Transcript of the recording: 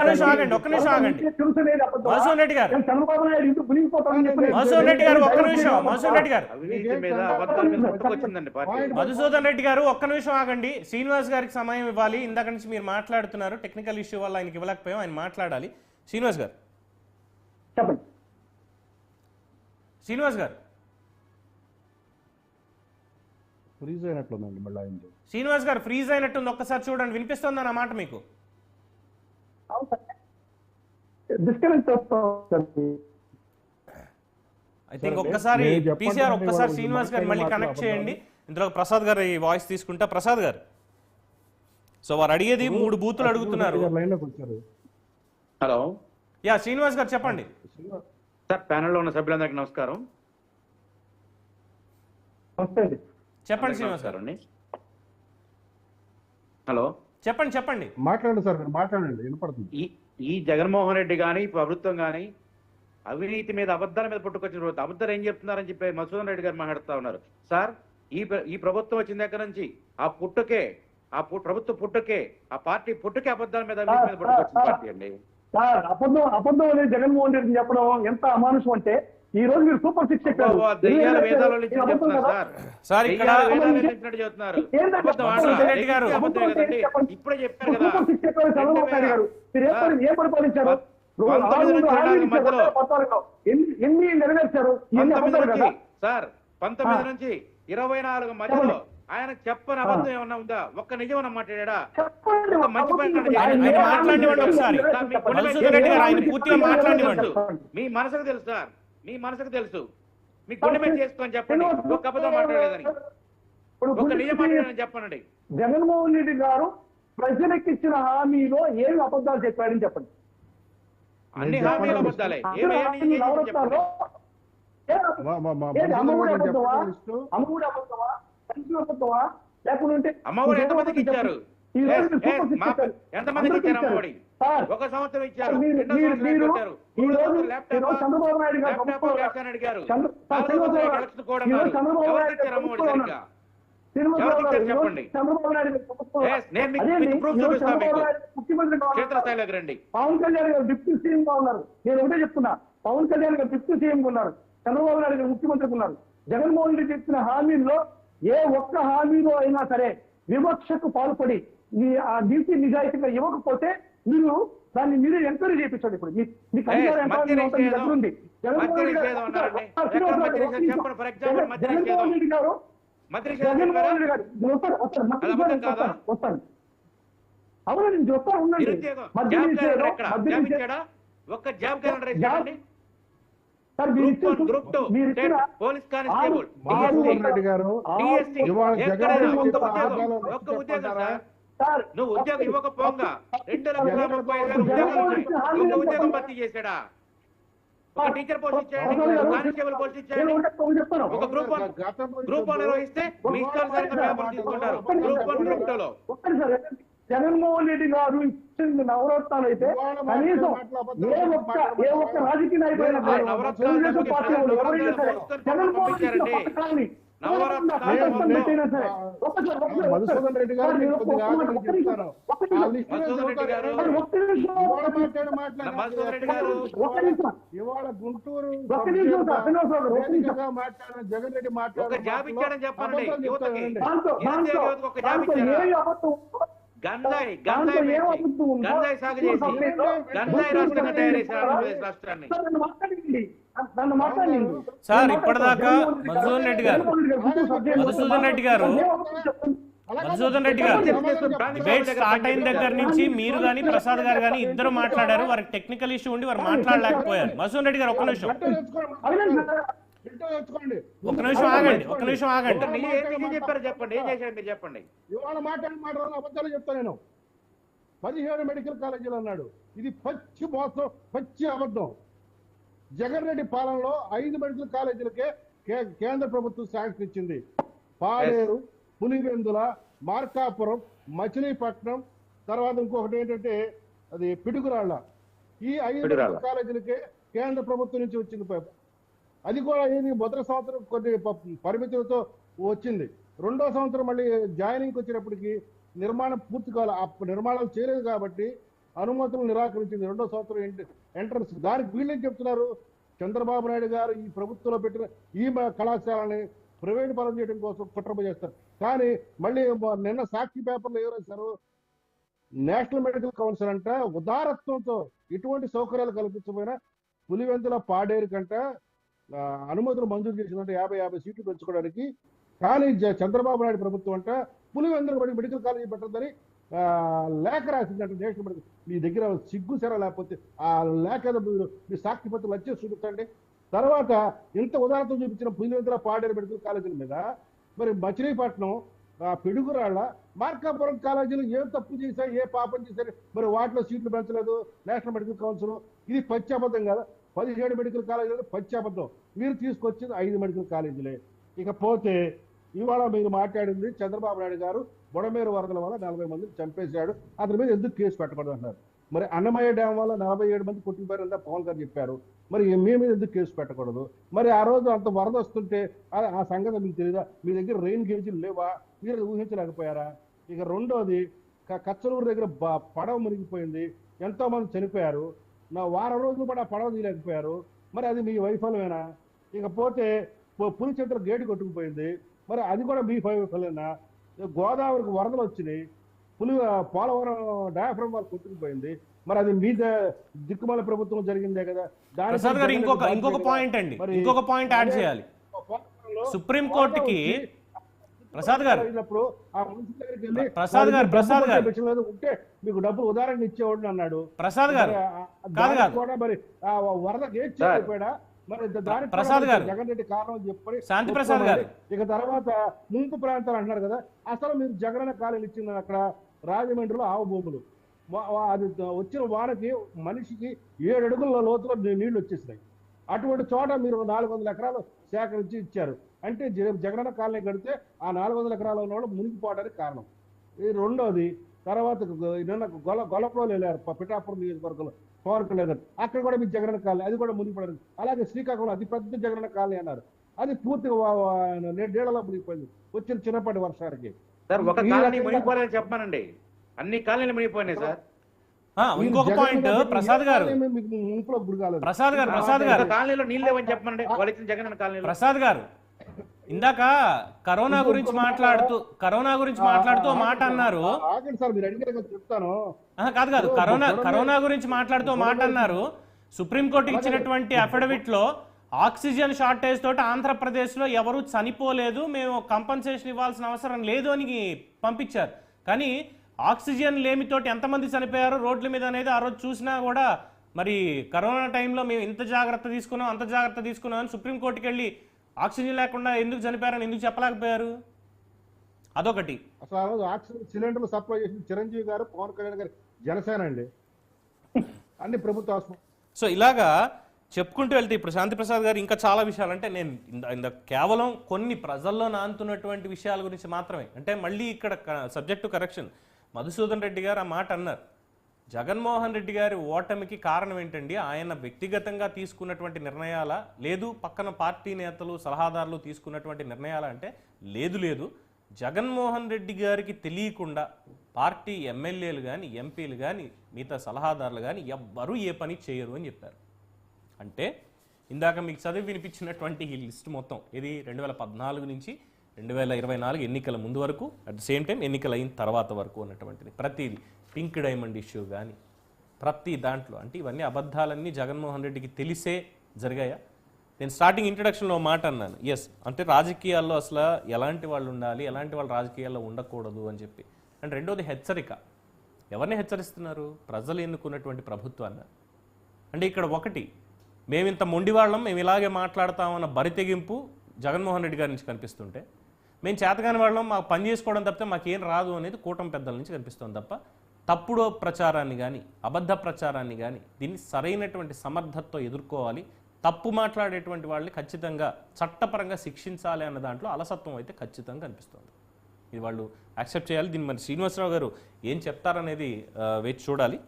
నిమిషం ఆగండి, ఒక్క నిమిషం ఆగండి. మధుసూదన్ రెడ్డి గారు, మధుసూదన్ రెడ్డి గారు ఒక్క నిమిషం, మధుసూదన్ రెడ్డి గారు, మధుసూదన్ రెడ్డి గారు ఒక్క నిమిషం ఆగండి. శ్రీనివాస్ గారికి సమయం ఇవ్వాలి. ఇందాక నుంచి మీరు మాట్లాడుతున్నారు, టెక్నికల్ ఇష్యూ వల్ల ఆయనకి ఇవ్వలేకపోయాం, ఆయన మాట్లాడాలి. శ్రీనివాస్ గారు చెప్పండి. శ్రీనివాస్ గారు, ఫ్రీజ్ అయినట్లుందండి మళ్ళీ ఆయన. శ్రీనివాస్ గారు ఫ్రీజ్ అయినట్టుంది, ఒక్కసారి చూడండి. వినిపిస్తుందా నా మాట మీకు? ఐ థింక్ ఒక్కసారి పీసీఆర్ ఒక్కసారి శ్రీనివాస్ గారు మళ్ళీ కనెక్ట్ చేయండి. ఇందులో ప్రసాద్ గారు ఈ వాయిస్ తీసుకుంటా. ప్రసాద్ గారు, సో వారు అడిగేది 3 బూతులు అడుగుతున్నారు. హలో, యా శ్రీనివాస్ గారు చెప్పండి. సార్ ప్యానెల్లో ఉన్న సభ్యులందరికీ నమస్కారం. చెప్పండి శ్రీనివాస్ గారు. హలో, చెప్పండి చెప్పండి, మాట్లాడండి సార్, మాట్లాడండి, వినపడుతుంది. ఈ జగన్మోహన్ రెడ్డి కానీ ప్రభుత్వం కానీ అవినీతి మీద అబద్ధాల మీద పుట్టుకొచ్చిన రోజు అబద్ధాలు ఏం చెప్తున్నారని చెప్పి మధుసూదన్ రెడ్డి గారు మాట్లాడుతూ ఉన్నారు. సార్ ఈ ప్రభుత్వం వచ్చిన దగ్గర నుంచి ఆ పుట్టుకే, ప్రభుత్వ పుట్టుకే, ఆ పార్టీ పుట్టుకే అబద్ధాల మీద పుట్టుకొచ్చిన పార్టీ అండి. సార్ అబద్ధం అనేది జగన్మోహన్ రెడ్డి చెప్పడం ఎంత అమానుషం అంటే, ఈ రోజు మీరు సూపర్ 6 చెప్పారు. ఇప్పుడే చెప్పారు కదా, ఏం పరిపాలించారు, ఎన్ని నెరవేర్చారు సార్? 19 నుంచి 24 మధ్యలో ఆయన చెప్పని అబద్ధం ఏమన్నా ఉందా? ఒక్క నిజం ఏమన్నా మాట్లాడా? మంచి మీ మనసుకు తెలుసు సార్, మీ మనసుకు తెలుసు, మీ గుండె మీద చేసుకొని చెప్పండి. ఒక్క అబద్ధం మాట్లాడేదని, ఒక్క నిజం మాట్లాడని చెప్పండి. జగన్మోహన్ రెడ్డి గారు ప్రజలకు ఇచ్చిన హామీలో ఏమి అబద్ధాలు చెప్పారని చెప్పండి. అన్ని హామీలు అబద్ధాలే. అమ్మఒడి ఎంతమందికి ఇచ్చారు? ఎంతమందికి ఇచ్చారు అమ్మఒడి? ఒక సంవత్సరం ఇచ్చారు, చంద్రబాబు నాయుడు గారు అడిగారు. చెప్పండి, క్షేత్రస్థాయిలోకి రండి. పవన్ కళ్యాణ్ గారు డిప్యూటీ సీఎం గా ఉన్నారు. నేను ఒకటే చెప్తున్నా, పవన్ కళ్యాణ్ గారు డిప్యూటీ సీఎం గా ఉన్నారు, చంద్రబాబు నాయుడు గారు ముఖ్యమంత్రికి ఉన్నారు. జగన్మోహన్ రెడ్డి చెప్పిన హామీల్లో ఏ ఒక్క హామీలో అయినా సరే వివక్షకు పాల్పడి ఆ నీతి నిజాయితీగా ఇవ్వకపోతే మీరు దాన్ని మీరే ఎంక్వైరీ చేయించండి. ఇప్పుడు మీకు అధికారం దగ్గర ఉంది. జగన్మోహన్ రెడ్డి గారు వస్తాను, అవును నేను చెప్తాను, ఉండండి. ఒక్క job calendar sir police constable, ఒక్క ఉద్యోగం సార్, నువ్వు ఉద్యోగం ఇవ్వకపోగా 2,35,000 ఉద్యోగం భర్తీ చేశాడా? ఒక టీచర్ పోస్ట్ ఇచ్చాడు, కానిస్టేబుల్ పోస్ట్ ఇచ్చాడు. ఒక గ్రూప్ 1 నిర్వహిస్తే మీ ఇష్టానుసారంగా పేపర్లు తీసుకుంటారు. గ్రూప్ 1 గ్రూప్ 2లో జగన్మోహన్ రెడ్డి గారు ఇచ్చిన నవరత్నాలు అయితే కనీసం ఏ ఒక్క రాజకీయ నాయకుడు మధుసూదన్ రెడ్డి గారు ఇవాళ గుంటూరు మాట్లాడిన జగన్ రెడ్డి మాట్లాడారు. గంజాయి సాగు చేసి గంజాయి రాష్ట్రంగా తయారు చేశారు ఆంధ్రప్రదేశ్ రాష్ట్రాన్ని. సార్ ఇప్పటిదాకా మధుసూదన్ రెడ్డి గారు డిబేట్ స్టార్ట్ అయిన దగ్గర నుంచి మీరు గాని ప్రసాద్ గారు గాని ఇద్దరు మాట్లాడారు. వారికి టెక్నికల్ ఇష్యూ ఉండి వారు మాట్లాడలేకపోయారు. మధుసూదన్ రెడ్డి గారు ఒక్క నిమిషం ఆగండి. చెప్పారు, చెప్పండి, ఏం చేశారు మీరు చెప్పండి. ఇవాళ మాట్లాడిన అబద్ధాలు చెప్తా నేను. 17 మెడికల్ కాలేజీలు అన్నాడు. ఇది పచ్చి మోసం, పచ్చి అబద్ధం. జగన్ రెడ్డి పాలనలో 5 మెడికల్ కాలేజీలకే కేంద్ర ప్రభుత్వం శాంక్షన్ ఇచ్చింది. పాలేరు, పులివెందుల, మార్కాపురం, మచిలీపట్నం, తర్వాత ఇంకొకటి ఏంటంటే అది పిడుగురాళ్ళ. ఈ 5 మెడికల్ కాలేజీలకే కేంద్ర ప్రభుత్వం నుంచి వచ్చింది. అది కూడా ఏది మొదటి సంవత్సరం కొన్ని పరిమితులతో వచ్చింది. రెండో సంవత్సరం మళ్ళీ జాయినింగ్కి వచ్చినప్పటికీ నిర్మాణం పూర్తి కావాలి. ఆ నిర్మాణాలు చేయలేదు కాబట్టి అనుమతులు నిరాకరించింది. 2వ సంవత్సరం ఎంట్రన్స్. దానికి వీళ్ళేం చెప్తున్నారు, చంద్రబాబు నాయుడు గారు ఈ ప్రభుత్వంలో పెట్టిన ఈ కళాశాలని ప్రైవేట్ పరం చేయడం కోసం కుట్ర చేస్తారు. కానీ మళ్ళీ నిన్న సాక్షి పేపర్లో ఏం రాశారు, నేషనల్ మెడికల్ కౌన్సిల్ అంట ఉదారత్వంతో ఎటువంటి సౌకర్యాలు కల్పించకపోయినా పులివెందుల పాడేరు కంట అనుమతులు మంజూరు చేసిందంటే 50 సీట్లు పెంచుకోవడానికి. కానీ చంద్రబాబు నాయుడు ప్రభుత్వం అంట పులివెందుల మెడికల్ కాలేజీ పెట్టద్దని లేఖ రాసిందంటే నేషనల్ మెడికల్. మీ దగ్గర సిగ్గు సెర లేకపోతే ఆ లేఖ మీ సాక్షి పత్రాలు వచ్చేసి చూపించండి. తర్వాత ఇంత ఉదాహరణ చూపించిన పులివెందుల పాడేరు మెడికల్ కాలేజీల మీద మరి మచిలీపట్నం పిడుగురాళ్ళ మార్కాపురం కాలేజీలు ఏం తప్పు చేశారు, ఏ పాపం చేశారు, మరి వాటిలో సీట్లు పెంచలేదు నేషనల్ మెడికల్ కౌన్సిల్. ఇది పచ్చాబద్ధం కదా. 17 మెడికల్ కాలేజీలు పచ్చాబద్ధం. మీరు తీసుకొచ్చింది 5 మెడికల్ కాలేజీలే. ఇకపోతే ఇవాళ మీరు మాట్లాడింది చంద్రబాబు నాయుడు గారు బుడమేరు వరదల వల్ల 40 మందిని చంపేశాడు, అతని మీద ఎందుకు కేసు పెట్టకూడదు అంటున్నారు. మరి అన్నమయ్య డ్యాం వల్ల 47 మంది కొట్టిపోయారంతా పవన్ గారు చెప్పారు. మరి మీ మీద ఎందుకు కేసు పెట్టకూడదు? మరి ఆ రోజు అంత వరద వస్తుంటే ఆ సంగతి మీకు తెలియదా? మీ దగ్గర రెయిన్ గేజీలు లేవా? మీరు ఊహించలేకపోయారా? ఇక రెండోది, కచ్చలూరు దగ్గర పడవ మునిగిపోయింది, ఎంతో మంది చనిపోయారు. వారం రోజులు కూడా పడవ తీయలేకపోయారు. మరి అది మీ వైఫల్యమేనా? ఇకపోతే పులిచెట్ల గేటు కొట్టుకుపోయింది, మరి అది కూడా మీ వైఫల్యమేనా? గోదావరికి వరదలు వచ్చినాయి, పోలవరం డయాఫ్రమ్ వాళ్ళు కొట్టుకుపోయింది, మరి అది మీ దిక్కుమాల ప్రభుత్వం జరిగిందే కదా. ప్రసాద్ గారు ఇంకొక పాయింట్ అండి, ఇంకొక పాయింట్ యాడ్ చేయాలి. సుప్రీంకోర్టుకి ప్రసాద్ గారు ఉంటే మీకు డబ్బులు ఉదాహరణ ఇచ్చేవాడు అన్నాడు ప్రసాద్ గారు. కూడా మరి ఆ వరదకి ఏం చేయకపోయాడా? మరి దానికి ప్రసాద్ గారు జగన్ రెడ్డి కారణం చెప్పని శాంతి ప్రసాద్ గారు. ఇక తర్వాత ముంపు ప్రాంతాలు అంటున్నారు కదా, అసలు మీరు జగన్ కాలేజీలు ఇచ్చింది అక్కడ రాజమండ్రిలో ఆవు భూములు. అది వచ్చిన వానకి మనిషికి 7 అడుగుల లోతులో నీళ్లు వచ్చేసినాయి. అటువంటి చోట మీరు 400 ఎకరాలు సేకరించి ఇచ్చారు అంటే జగనన్న కాలనీ కడితే ఆ 400 ఎకరాల వాళ్ళు మునిగిపోవడానికి కారణం. ఇది రెండోది. తర్వాత నిన్న గొల్లపురం వెళ్ళారు, పిఠాపురం నియోజకవర్గంలో పవన్ కళ్యాణ్ గారు, అక్కడ కూడా మీకు జగనన్న కాలనీ, అది కూడా మునిగిపోవడానికి. అలాగే శ్రీకాకుళం అతి పెద్ద జగనన్న కాలనీ అన్నారు, అది పూర్తిగా నీళ్ళలో మునిగిపోయింది వచ్చిన చిన్నపాటి వర్షానికి. చెప్పానండి, అన్ని కాలనీలు మునిగిపోయినాయి సార్. ఇంకొక పాయింట్ ప్రసాద్ గారు, ప్రసాద్ గారు ఇందాక కరోనా గురించి మాట్లాడుతూ మాట అన్నారు. కాదు కరోనా గురించి మాట్లాడుతూ మాట అన్నారు. సుప్రీంకోర్టు ఇచ్చినటువంటి అఫిడవిట్ లో ఆక్సిజన్ షార్టేజ్ తోటి ఆంధ్రప్రదేశ్ లో ఎవరు చనిపోలేదు, మేము కంపన్సేషన్ ఇవ్వాల్సిన అవసరం లేదు అని పంపించారు. కానీ ఆక్సిజన్ లేమితోటి ఎంతమంది చనిపోయారు రోడ్ల మీద అనేది ఆ రోజు చూసినా కూడా, మరి కరోనా టైంలో మేము ఇంత జాగ్రత్త తీసుకున్నాం అంత జాగ్రత్త తీసుకున్నాం అని సుప్రీంకోర్టుకి వెళ్ళి ఆక్సిజన్ లేకుండా ఎందుకు చనిపోయారని ఎందుకు చెప్పలేకపోయారు? అదొకటి. అసలు ఆ రోజు ఆక్సిజన్ సిలిండర్లు సప్లై చేసిన చిరంజీవి గారు, పవన్ కళ్యాణ్ గారు జనసేన అండి, అన్ని ప్రభుత్వ హాస్పిటల్. సో ఇలాగా చెప్పుకుంటూ వెళ్తే ఇప్పుడు శాంతి ప్రసాద్ గారు ఇంకా చాలా విషయాలు, అంటే నేను కేవలం కొన్ని ప్రజల్లో నానుతున్నటువంటి విషయాల గురించి మాత్రమే, అంటే మళ్ళీ ఇక్కడ సబ్జెక్టు కరెక్షన్. మధుసూదన్ రెడ్డి గారు ఆ మాట అన్నారు. జగన్మోహన్ రెడ్డి గారి ఓటమికి కారణం ఏంటండి? ఆయన వ్యక్తిగతంగా తీసుకున్నటువంటి నిర్ణయాల, లేదు పక్కన పార్టీ నేతలు సలహాదారులు తీసుకున్నటువంటి నిర్ణయాల అంటే లేదు. జగన్మోహన్ రెడ్డి గారికి తెలియకుండా పార్టీ ఎమ్మెల్యేలు కానీ ఎంపీలు కానీ మిగతా సలహాదారులు కానీ ఎవ్వరూ ఏ పని చేయరు అని చెప్పారు. అంటే ఇందాక మీకు చదివి వినిపించినటువంటి ఈ లిస్ట్ మొత్తం ఇది 2014 నుంచి 2024 ఎన్నికల ముందు వరకు, అట్ ద సేమ్ టైం ఎన్నికలు అయిన తర్వాత వరకు ఉన్నటువంటిది. ప్రతిదీ పింక్ డైమండ్ ఇష్యూ కానీ ప్రతి దాంట్లో, అంటే ఇవన్నీ అబద్ధాలన్నీ జగన్మోహన్ రెడ్డికి తెలిసే జరిగాయా? నేను స్టార్టింగ్ ఇంట్రడక్షన్లో మాట అన్నాను, ఎస్ అంటే రాజకీయాల్లో అసలు ఎలాంటి వాళ్ళు ఉండాలి, ఎలాంటి వాళ్ళు రాజకీయాల్లో ఉండకూడదు అని చెప్పి. అండ్ రెండోది హెచ్చరిక. ఎవరిని హెచ్చరిస్తున్నారు? ప్రజలు ఎన్నుకున్నటువంటి ప్రభుత్వాన్ని. అంటే ఇక్కడ ఒకటి, మేమింత మొండివాళ్ళం, మేము ఇలాగే మాట్లాడతామన్న బరితెగింపు జగన్మోహన్ రెడ్డి గారి నుంచి కనిపిస్తుంటే, మేము చేతకాని వాళ్ళం, మాకు పని చేసుకోవడం తప్పితే మాకేం రాదు అనేది కూటమి పెద్దల నుంచి కనిపిస్తుంది తప్ప, తప్పుడు ప్రచారాన్ని కానీ అబద్ధ ప్రచారాన్ని కానీ దీన్ని సరైనటువంటి సమర్థతతో ఎదుర్కోవాలి. తప్పు మాట్లాడేటువంటి వాళ్ళని ఖచ్చితంగా చట్టపరంగా శిక్షించాలి అన్న దాంట్లో అలసత్వం అయితే ఖచ్చితంగా కనిపిస్తుంది. ఇది వాళ్ళు యాక్సెప్ట్ చేయాలి. దీన్ని మరి శ్రీనివాసరావు గారు ఏం చెప్తారనేది వేచి చూడాలి.